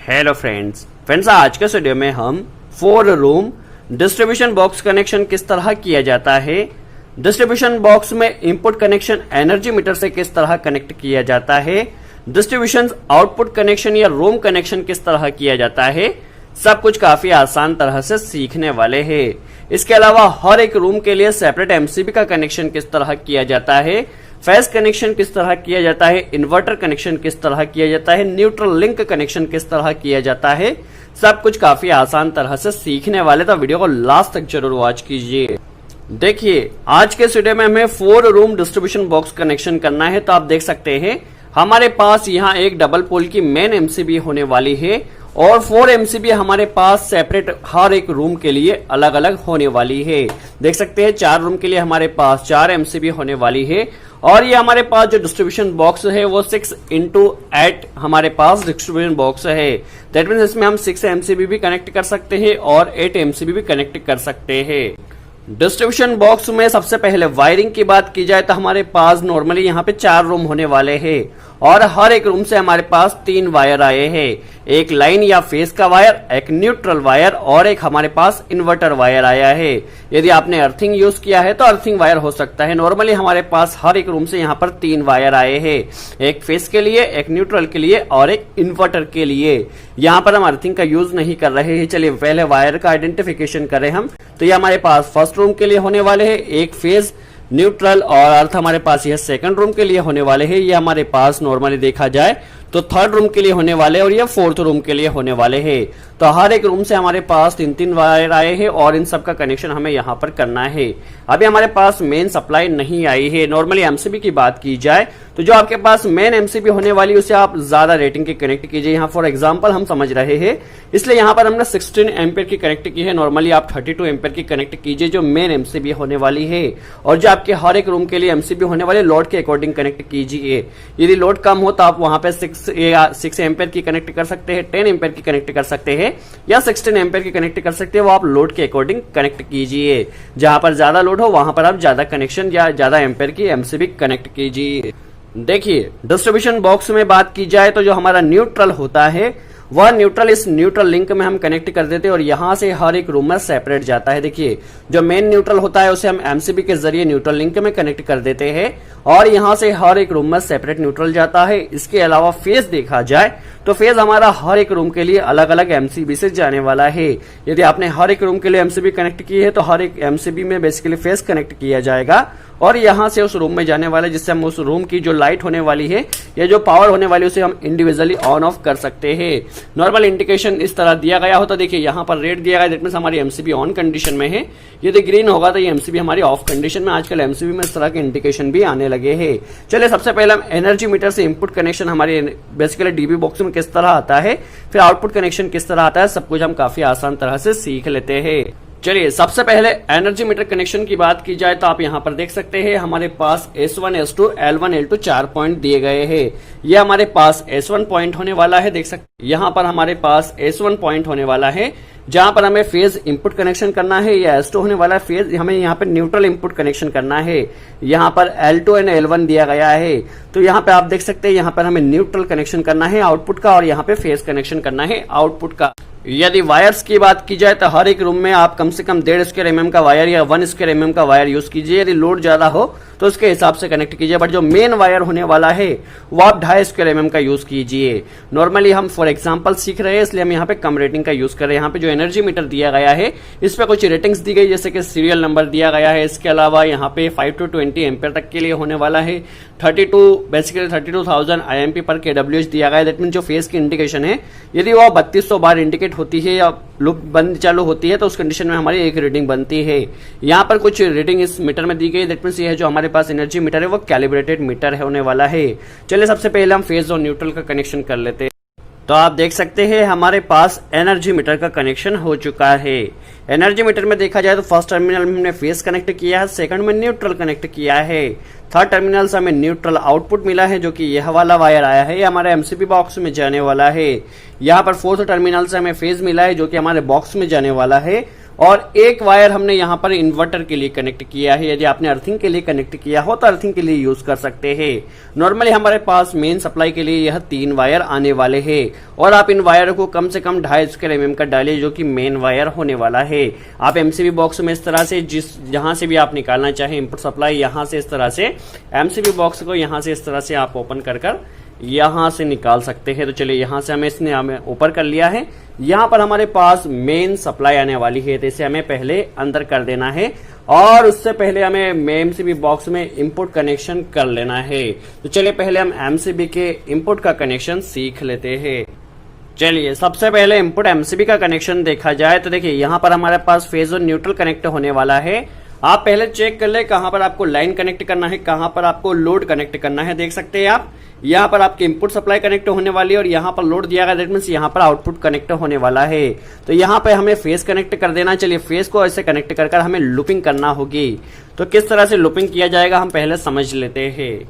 Hello friends आज के video में हम 4 रूम डिस्ट्रीब्यूशन बॉक्स कनेक्शन किस तरह किया जाता है, डिस्ट्रीब्यूशन बॉक्स में इनपुट कनेक्शन एनर्जी मीटर से किस तरह कनेक्ट किया जाता है, डिस्ट्रीब्यूशन आउटपुट कनेक्शन या रूम कनेक्शन किस तरह किया जाता है, सब कुछ काफी आसान तरह से सीखने वाले हैं। इसके अलावा हर एक रूम के लिए सेपरेट एमसीबी का कनेक्शन किस तरह किया जाता है, फेज कनेक्शन किस तरह किया जाता है, इन्वर्टर कनेक्शन किस तरह किया जाता है, न्यूट्रल लिंक कनेक्शन किस तरह किया जाता है, सब कुछ काफी आसान तरह से सीखने वाले, तो वीडियो को लास्ट तक जरूर वॉच कीजिए। देखिए आज के वीडियो में हमें 4 रूम डिस्ट्रीब्यूशन बॉक्स कनेक्शन करना है। तो आप देख सकते हैं हमारे पास यहाँ एक डबल पोल की मेन एमसीबी होने वाली है और 4 एमसीबी हमारे पास सेपरेट हर एक रूम के लिए अलग अलग होने वाली है। देख सकते हैं 4 रूम के लिए हमारे पास 4 एमसीबी होने वाली है और ये हमारे पास जो डिस्ट्रीब्यूशन बॉक्स है वो 6x8 हमारे पास डिस्ट्रीब्यूशन बॉक्स है। दैट मीन्स इसमें हम 6 एमसीबी भी कनेक्ट कर सकते हैं और 8 एमसीबी भी कनेक्ट कर सकते हैं। डिस्ट्रीब्यूशन बॉक्स में सबसे पहले वायरिंग की बात की जाए तो हमारे पास नॉर्मली यहाँ पे 4 रूम होने वाले हैं और हर एक रूम से हमारे पास 3 वायर आए हैं, एक लाइन या फेस का वायर, एक न्यूट्रल वायर और एक हमारे पास इन्वर्टर वायर आया है। यदि आपने अर्थिंग यूज किया है तो अर्थिंग वायर हो सकता है। नॉर्मली हमारे पास हर एक रूम से यहाँ पर 3 वायर आए हैं, एक फेस के लिए, एक न्यूट्रल के लिए और एक इन्वर्टर के लिए। यहाँ पर हम अर्थिंग का यूज नहीं कर रहे हैं। चलिए पहले वायर का आइडेंटिफिकेशन करें हम। तो ये हमारे पास फर्स्ट रूम के लिए होने वाले हैं, एक फेज, न्यूट्रल और अर्थ हमारे पास यह सेकंड रूम के लिए होने वाले हैं। ये हमारे पास नॉर्मली देखा जाए तो थर्ड रूम के लिए होने वाले और ये फोर्थ रूम के लिए होने वाले हैं। तो हर एक रूम से हमारे पास 3-3 वायर आए हैं और इन सब का कनेक्शन हमें यहाँ पर करना है। अभी हमारे पास मेन सप्लाई नहीं आई है। नॉर्मली एमसीबी की बात की जाए तो जो आपके पास मेन एमसीबी होने वाली है उसे आप ज्यादा रेटिंग की कनेक्ट कीजिए। यहाँ फॉर एग्जांपल हम समझ रहे हैं इसलिए यहाँ पर हमने 16 एम्पेयर की कनेक्ट की है। नॉर्मली आप 32 एम्पेयर की कनेक्ट कीजिए जो मेन एमसीबी होने वाली है और जो आपके हर एक रूम के लिए एमसीबी होने वाले लोड के अकॉर्डिंग कनेक्ट कीजिए। यदि लोड कम हो तो आप वहां पे 6 एम्पेयर की कनेक्ट कर सकते हैं, 10 एम्पेयर की कनेक्ट कर सकते हैं या 16 एम्पेयर की कनेक्ट कर सकते हैं। वो आप लोड के अकॉर्डिंग कनेक्ट कीजिए। जहां पर ज्यादा लोड हो वहां पर आप ज्यादा कनेक्शन या ज्यादा एम्पेयर की एमसीबी कनेक्ट कीजिए। देखिए डिस्ट्रीब्यूशन बॉक्स में बात की जाए तो जो हमारा न्यूट्रल होता है वह न्यूट्रल इस न्यूट्रल लिंक में हम कनेक्ट कर देते हैं और यहां से हर एक रूम में सेपरेट जाता है। देखिए जो मेन न्यूट्रल होता है उसे हम एमसीबी के जरिए न्यूट्रल लिंक में कनेक्ट कर देते हैं और यहां से हर एक रूम में सेपरेट न्यूट्रल जाता है। इसके अलावा फेज देखा जाए तो फेज हमारा हर एक रूम के लिए अलग अलग एमसीबी से जाने वाला है। यदि आपने हर एक रूम के लिए एमसीबी कनेक्ट की है तो हर एक एमसीबी में बेसिकली फेज कनेक्ट किया जाएगा और यहां से उस रूम में जाने वाला जिससे हम उस रूम की जो लाइट होने वाली है या जो पावर होने वाली है उसे हम इंडिविजुअली ऑन ऑफ कर सकते हैं। नॉर्मल इंडिकेशन इस तरह दिया गया होता है। देखिए यहाँ पर रेड दिया गया, दैट मींस हमारी एमसीबी ऑन कंडीशन में है। यदि ग्रीन होगा तो ये एमसीबी हमारी ऑफ कंडीशन में। आजकल एमसीबी में इस तरह के इंडिकेशन भी आने लगे हैं। चलिए सबसे पहले हम एनर्जी मीटर से इनपुट कनेक्शन हमारे बेसिकली डीबी बॉक्स में किस तरह आता है, फिर आउटपुट कनेक्शन किस तरह आता है, सब कुछ हम काफी आसान तरह से सीख लेते हैं। चलिए सबसे पहले एनर्जी मीटर कनेक्शन की बात की जाए तो आप यहाँ पर देख सकते हैं हमारे पास S1, S2, L1, L2 4 point दिए गए हैं। ये हमारे पास S1 पॉइंट होने वाला है। देख सकते हैं यहाँ पर हमारे पास S1 पॉइंट होने वाला है जहां पर हमें फेज इनपुट कनेक्शन करना है। या S2 होने वाला है फेज, हमें यहाँ पे न्यूट्रल इनपुट कनेक्शन करना है। यहाँ पर L2 एंड L1 दिया गया है। तो यहाँ पे आप देख सकते हैं यहाँ पर हमें न्यूट्रल कनेक्शन करना है आउटपुट का और यहाँ पे फेज कनेक्शन करना है आउटपुट का। यदि वायर्स की बात की जाए तो हर एक रूम में आप कम से कम 1.5 स्क्वायर mm का वायर या 1 स्क्वायर mm का वायर यूज कीजिए। यदि लोड ज्यादा हो तो उसके हिसाब से कनेक्ट कीजिए, बट जो मेन वायर होने वाला है वो आप 2.5 स्क्वायर mm का यूज कीजिए। नॉर्मली हम फॉर एग्जांपल सीख रहे हैं इसलिए हम यहाँ पे कम रेटिंग का यूज कर रहे हैं। यहाँ पे जो एनर्जी मीटर दिया गया है इस पे कुछ रेटिंग्स दी गई जैसे कि सीरियल नंबर दिया गया है। इसके अलावा यहाँ पे 5 to 20 एम्पेयर तक के लिए होने वाला है। 32,000 IMP पर kWh दिया गया है। दैट मीन जो फेज की इंडिकेशन है यदि वो 3200 बार इंडिकेट होती है या लूप बंद चालू होती है तो उस कंडीशन में हमारी एक रीडिंग बनती है। यहाँ पर कुछ रीडिंग इस मीटर में दी गई। दैट मीन्स ये है जो हमारे पास एनर्जी मीटर है वो कैलिब्रेटेड मीटर है होने वाला है। चलिए सबसे पहले हम फेज और न्यूट्रल का कनेक्शन कर लेते हैं। तो आप देख सकते हैं हमारे पास एनर्जी मीटर का कनेक्शन हो चुका है। एनर्जी मीटर में देखा जाए तो फर्स्ट टर्मिनल में हमने फेज कनेक्ट किया है, सेकंड में न्यूट्रल कनेक्ट किया है, थर्ड टर्मिनल से हमें न्यूट्रल आउटपुट मिला है जो कि यह वाला वायर आया है, ये हमारे एमसीबी बॉक्स में जाने वाला है। यहाँ पर फोर्थ टर्मिनल से हमें फेज मिला है जो कि हमारे बॉक्स में जाने वाला है और एक वायर हमने यहाँ पर इन्वर्टर के लिए कनेक्ट किया है। यदि आपने अर्थिंग के लिए कनेक्ट किया हो तो अर्थिंग के लिए यूज कर सकते हैं। नॉर्मली हमारे पास मेन सप्लाई के लिए यह 3 वायर आने वाले हैं और आप इन वायर को कम से कम 2.5 स्क्वायर mm का डालिए, जो कि मेन वायर होने वाला है। आप एमसीबी बॉक्स में इस तरह से जहां से भी आप निकालना चाहें इनपुट सप्लाई, यहां से इस तरह से एमसीबी बॉक्स को यहां से इस तरह से आप ओपन कर यहां से निकाल सकते हैं। तो चलिए यहां से इसने हमें ऊपर कर लिया है। यहां पर हमारे पास मेन सप्लाई आने वाली है, तो इसे हमें पहले अंदर कर देना है और उससे पहले हमें एमसीबी बॉक्स में इंपुट कनेक्शन कर लेना है। तो चलिए पहले हम एमसीबी के इंपुट का कनेक्शन सीख लेते हैं। चलिए सबसे पहले इंपुट एमसीबी का कनेक्शन देखा जाए तो देखिए यहाँ पर हमारे पास फेज और न्यूट्रल कनेक्ट होने वाला है। आप पहले चेक कर ले कहां पर आपको लाइन कनेक्ट करना है, कहां पर आपको लोड कनेक्ट करना है। देख सकते हैं आप यहाँ पर आपकी इनपुट सप्लाई कनेक्ट होने वाली है और यहाँ पर लोड दिया गया, दैट मींस यहाँ पर आउटपुट कनेक्ट होने वाला है। तो यहाँ पे हमें फेस कनेक्ट कर देना। चलिए फेस को ऐसे कनेक्ट कर हमें लूपिंग करना होगी। तो किस तरह से लूपिंग किया जाएगा हम पहले समझ लेते हैं।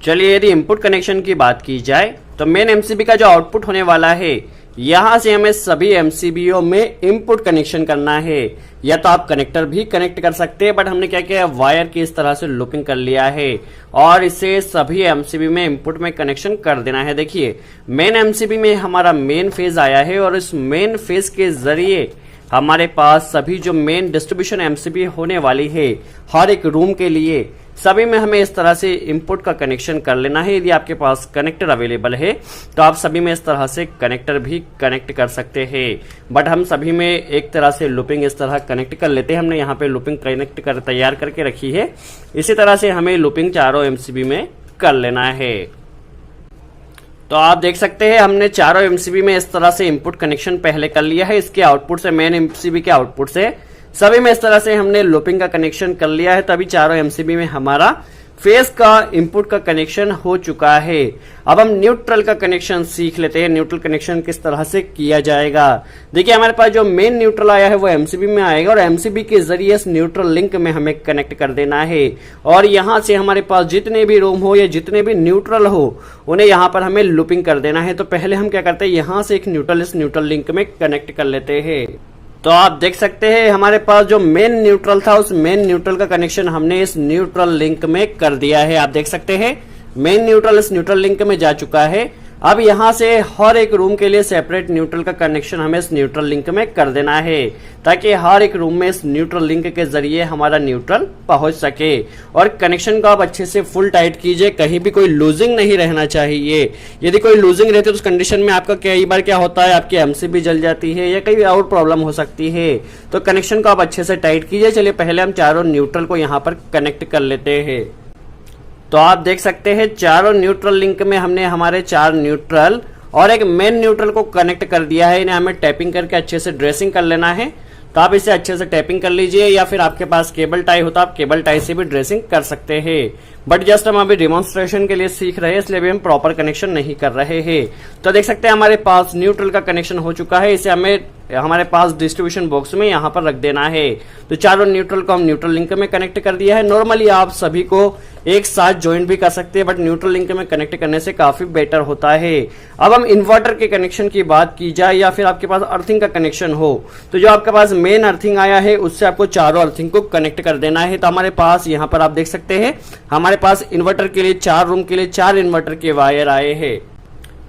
चलिए यदि इनपुट कनेक्शन की बात की जाए तो मेन एमसीबी का जो आउटपुट होने वाला है, यहां से हमें सभी एमसीबीओ में इनपुट कनेक्शन करना है। या तो आप कनेक्टर भी कनेक्ट कर सकते हैं, बट हमने क्या किया, वायर की इस तरह से लूपिंग कर लिया है और इसे सभी एमसीबी में इनपुट में कनेक्शन कर देना है। देखिए मेन एमसीबी में हमारा मेन फेज आया है और इस मेन फेज के जरिए हमारे पास सभी जो मेन डिस्ट्रीब्यूशन एमसीबी होने वाली है हर एक रूम के लिए सभी में हमें इस तरह से इनपुट का कनेक्शन कर लेना है। यदि आपके पास कनेक्टर अवेलेबल है तो आप सभी में इस तरह से कनेक्टर भी कनेक्ट कर सकते हैं, बट हम सभी में एक तरह से लूपिंग इस तरह कनेक्ट कर लेते हैं। हमने यहाँ पे लूपिंग कनेक्ट कर तैयार करके रखी है। इसी तरह से हमें लूपिंग चारों एमसीबी में कर लेना है। तो आप देख सकते हैं हमने चारों एमसीबी में इस तरह से इनपुट कनेक्शन पहले कर लिया है। इसके आउटपुट से, मेन एमसीबी के आउटपुट से सभी में इस तरह से हमने लूपिंग का कनेक्शन कर लिया है। तभी चारों एमसीबी में हमारा फेस का इनपुट का कनेक्शन हो चुका है। अब हम न्यूट्रल का कनेक्शन सीख लेते हैं। न्यूट्रल कनेक्शन किस तरह से किया जाएगा। देखिए हमारे पास जो मेन न्यूट्रल आया है वो एमसीबी में आएगा और एमसीबी के जरिए इस न्यूट्रल लिंक में हमें कनेक्ट कर देना है और यहां से हमारे पास जितने भी रूम हो या जितने भी न्यूट्रल हो उन्हें यहां पर हमें लूपिंग कर देना है। तो पहले हम क्या करते हैं, यहां से एक न्यूट्रल इस न्यूट्रल लिंक में कनेक्ट कर लेते हैं। तो आप देख सकते हैं हमारे पास जो मेन न्यूट्रल था उस मेन न्यूट्रल का कनेक्शन हमने इस न्यूट्रल लिंक में कर दिया है। आप देख सकते हैं मेन न्यूट्रल इस न्यूट्रल लिंक में जा चुका है। अब यहां से हर एक रूम के लिए सेपरेट न्यूट्रल का कनेक्शन हमें इस न्यूट्रल लिंक में कर देना है ताकि हर एक रूम में इस न्यूट्रल लिंक के जरिए हमारा न्यूट्रल पहुंच सके। और कनेक्शन को आप अच्छे से फुल टाइट कीजिए, कहीं भी कोई लूजिंग नहीं रहना चाहिए। यदि कोई लूजिंग रहती है तो उस कंडीशन में आपका कई बार क्या होता है, आपकी एमसीबी जल जाती है या कई और प्रॉब्लम हो सकती है। तो कनेक्शन को आप अच्छे से टाइट कीजिए। चलिए पहले हम चारों न्यूट्रल को यहाँ पर कनेक्ट कर लेते हैं। तो आप देख सकते हैं चारों न्यूट्रल लिंक में हमने हमारे 4 न्यूट्रल और एक मेन न्यूट्रल को कनेक्ट कर दिया है। इन्हें हमें टैपिंग करके अच्छे से ड्रेसिंग कर लेना है। तो आप इसे अच्छे से टैपिंग कर लीजिए या फिर आपके पास केबल टाई होता है आप केबल टाई से भी ड्रेसिंग कर सकते हैं, बट जस्ट हम अभी डिमॉन्स्ट्रेशन के लिए सीख रहे हैं इसलिए भी हम प्रॉपर कनेक्शन नहीं कर रहे हैं। तो देख सकते हैं हमारे पास न्यूट्रल का कनेक्शन हो चुका है। इसे हमें हमारे पास डिस्ट्रीब्यूशन बॉक्स में यहाँ पर रख देना है। तो चारों न्यूट्रल को हम न्यूट्रल लिंक में कनेक्ट कर दिया है। नॉर्मली आप सभी को एक साथ ज्वाइंट भी कर सकते हैं, बट न्यूट्रल लिंक में कनेक्ट करने से काफी बेटर होता है। अब हम इन्वर्टर के कनेक्शन की बात की जाए या फिर आपके पास अर्थिंग का कनेक्शन हो, तो जो आपके पास मेन अर्थिंग आया है उससे आपको चारों अर्थिंग को कनेक्ट कर देना है। तो हमारे पास यहाँ पर आप देख सकते हैं हमारे पास इन्वर्टर के लिए 4 रूम के लिए 4 इन्वर्टर के वायर आए हैं।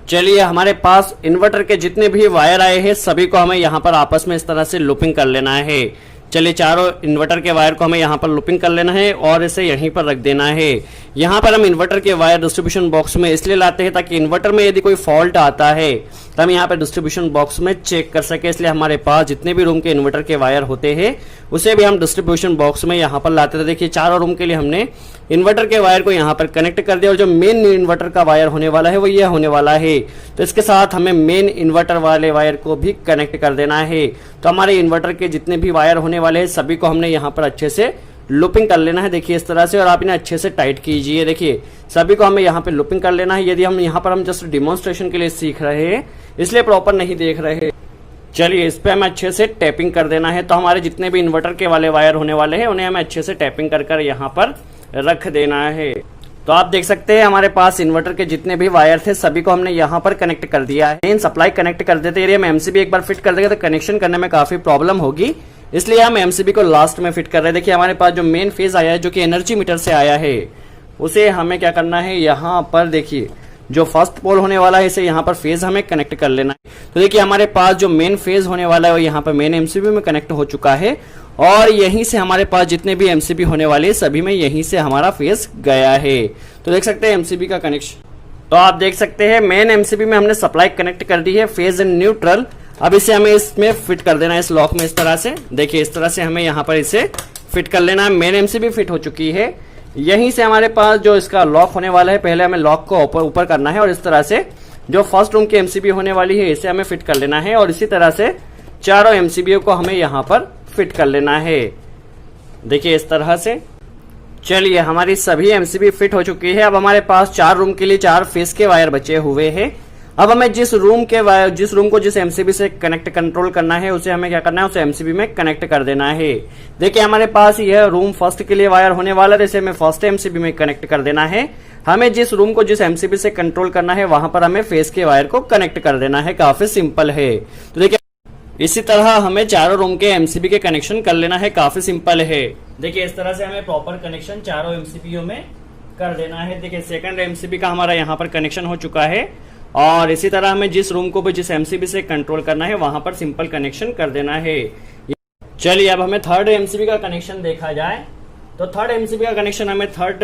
चलिए हमारे पास इन्वर्टर के जितने भी वायर आए हैं सभी को हमें यहाँ पर आपस में इस तरह से लूपिंग कर लेना है। चलिए चारों इन्वर्टर के वायर को हमें यहाँ पर लूपिंग कर लेना है और इसे यहीं पर रख देना है। यहाँ पर हम इन्वर्टर के वायर डिस्ट्रीब्यूशन बॉक्स में इसलिए लाते हैं ताकि इन्वर्टर में यदि कोई फॉल्ट आता है तो हम यहाँ पर डिस्ट्रीब्यूशन बॉक्स में चेक कर सके। इसलिए हमारे पास जितने भी रूम के इन्वर्टर के वायर होते हैं उसे भी हम डिस्ट्रीब्यूशन बॉक्स में यहाँ पर लाते थे। देखिए चारों रूम के लिए हमने इन्वर्टर के वायर को यहाँ पर कनेक्ट कर दिया और जो मेन इन्वर्टर का वायर होने वाला है वो यह होने वाला है। तो इसके साथ हमें मेन इन्वर्टर वाले वायर को भी कनेक्ट कर देना है। तो हमारे इन्वर्टर के जितने भी वायर होने वाले हैं सभी को हमने यहाँ पर अच्छे से लूपिंग कर लेना है। देखिए इस तरह से, और आप इन्हें अच्छे से टाइट कीजिए। देखिए सभी को हमें यहाँ पे लूपिंग कर लेना है। यदि हम यहाँ पर हम जस्ट डिमॉन्स्ट्रेशन के लिए सीख रहे हैं इसलिए प्रॉपर नहीं देख रहे हैं। चलिए इस पे हमें अच्छे से टैपिंग कर देना है। तो हमारे जितने भी इन्वर्टर के वाले वायर होने वाले हैं उन्हें हमें अच्छे से टैपिंग कर यहाँ पर रख देना है। तो आप देख सकते हैं हमारे पास इन्वर्टर के जितने भी वायर थे सभी को हमने यहाँ पर कनेक्ट कर दिया है। मेन सप्लाई कनेक्ट कर देते, यदि हम एमसीबी एक बार फिट कर देंगे तो कनेक्शन करने में काफी प्रॉब्लम होगी, इसलिए हम एमसीबी को लास्ट में फिट कर रहे हैं। देखिए हमारे पास जो मेन फेज आया है जो कि एनर्जी मीटर से आया है, उसे हमें क्या करना है, यहाँ पर देखिए जो फर्स्ट पोल होने वाला है इसे यहाँ पर फेज हमें कनेक्ट कर लेना है। तो देखिए हमारे पास जो मेन फेज होने वाला है वो यहाँ पर मेन एमसीबी में कनेक्ट हो चुका है और यहीं से हमारे पास जितने भी एमसीबी होने वाले हैं सभी में यहीं से हमारा फेज गया है। तो देख सकते हैं एमसीबी का कनेक्शन। तो आप देख सकते हैं मेन एमसीबी में हमने सप्लाई कनेक्ट कर दी है, फेज एंड न्यूट्रल। अब इसे हमें इसमें फिट कर देना है, इस लॉक में इस तरह से। देखिए इस तरह से हमें यहाँ पर इसे फिट कर लेना है। मेन एमसीबी फिट हो चुकी है। यहीं से हमारे पास जो इसका लॉक होने वाला है, पहले हमें लॉक को ऊपर करना है और इस तरह से जो फर्स्ट रूम की एमसीबी होने वाली है इसे हमें फिट कर लेना है और इसी तरह से चारों एमसीबी को हमें यहाँ पर फिट कर लेना है। देखिए इस तरह से। चलिए हमारी सभी एमसीबी फिट हो चुकी है। अब हमारे पास 4 रूम के लिए 4 फेस के वायर बचे हुए हैं। अब हमें जिस रूम को जिस एमसीबी से कनेक्ट कंट्रोल करना है उसे हमें क्या करना है, उसे एमसीबी में कनेक्ट कर देना है। देखिए हमारे पास यह रूम फर्स्ट के लिए वायर होने वाला है, इसे हमें फर्स्ट एमसीबी में कनेक्ट कर देना है। हमें जिस रूम को जिस एमसीबी से कंट्रोल करना है वहां पर हमें फेस के वायर को कनेक्ट कर देना है। काफी सिंपल है। तो देखिए इसी तरह हमें चारों रूम के एमसीबी के कनेक्शन कर लेना है। काफी सिंपल है। देखिए इस तरह से हमें प्रॉपर कनेक्शन चारों एमसीबीओ में कर देना है। देखिए सेकंड एमसीबी का हमारा यहाँ पर कनेक्शन हो चुका है और इसी तरह हमें जिस रूम को भी जिस एमसीबी से कंट्रोल करना है वहां पर सिंपल कनेक्शन कर देना है। चलिए अब हमें थर्ड एमसीबी का कनेक्शन देखा जाए तो थर्ड एमसीबी का कनेक्शन हमें थर्ड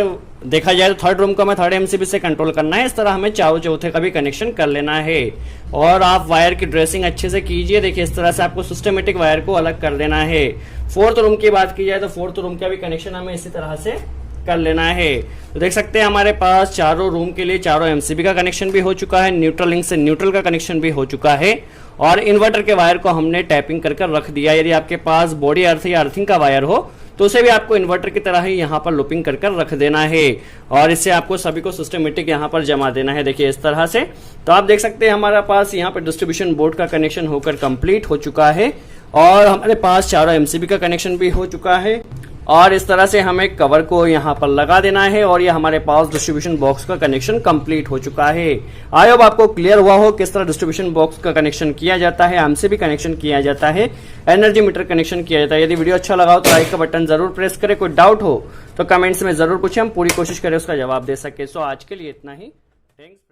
रूम को हमें थर्ड एमसीबी से कंट्रोल करना है। इस तरह हमें चारों चौथे का भी कनेक्शन कर लेना है और आप वायर की ड्रेसिंग अच्छे से कीजिए। देखिए इस तरह से आपको सिस्टमेटिक वायर को अलग कर देना है। फोर्थ रूम की बात की जाए तो फोर्थ रूम का भी कनेक्शन हमें इसी तरह से कर लेना है। तो देख सकते हैं हमारे पास चारों रूम के लिए चारों एमसीबी का कनेक्शन भी हो चुका है, न्यूट्रल लिंक से न्यूट्रल का कनेक्शन भी हो चुका है और इन्वर्टर के वायर को हमने टैपिंग कर रख दिया। यदि आपके पास बॉडी अर्थ या अर्थिंग का वायर हो तो उसे भी आपको इन्वर्टर की तरह ही यहाँ पर लूपिंग कर रख देना है और इससे आपको सभी को सिस्टमेटिक यहाँ पर जमा देना है। देखिए इस तरह से। तो आप देख सकते हैं हमारे पास यहाँ पर डिस्ट्रीब्यूशन बोर्ड का कनेक्शन होकर कंप्लीट हो चुका है और हमारे पास चारों एमसीबी का कनेक्शन भी हो चुका है और इस तरह से हमें कवर को यहाँ पर लगा देना है और ये हमारे पास डिस्ट्रीब्यूशन बॉक्स का कनेक्शन कंप्लीट हो चुका है। आई होप आपको क्लियर हुआ हो किस तरह डिस्ट्रीब्यूशन बॉक्स का कनेक्शन किया जाता है, एमसीबी कनेक्शन किया जाता है, एनर्जी मीटर कनेक्शन किया जाता है। यदि वीडियो अच्छा लगा हो तो लाइक का बटन जरूर प्रेस करें। कोई डाउट हो तो कमेंट्स में जरूर पूछें, हम पूरी कोशिश करें उसका जवाब दे सके। सो आज के लिए इतना ही। थैंक्स।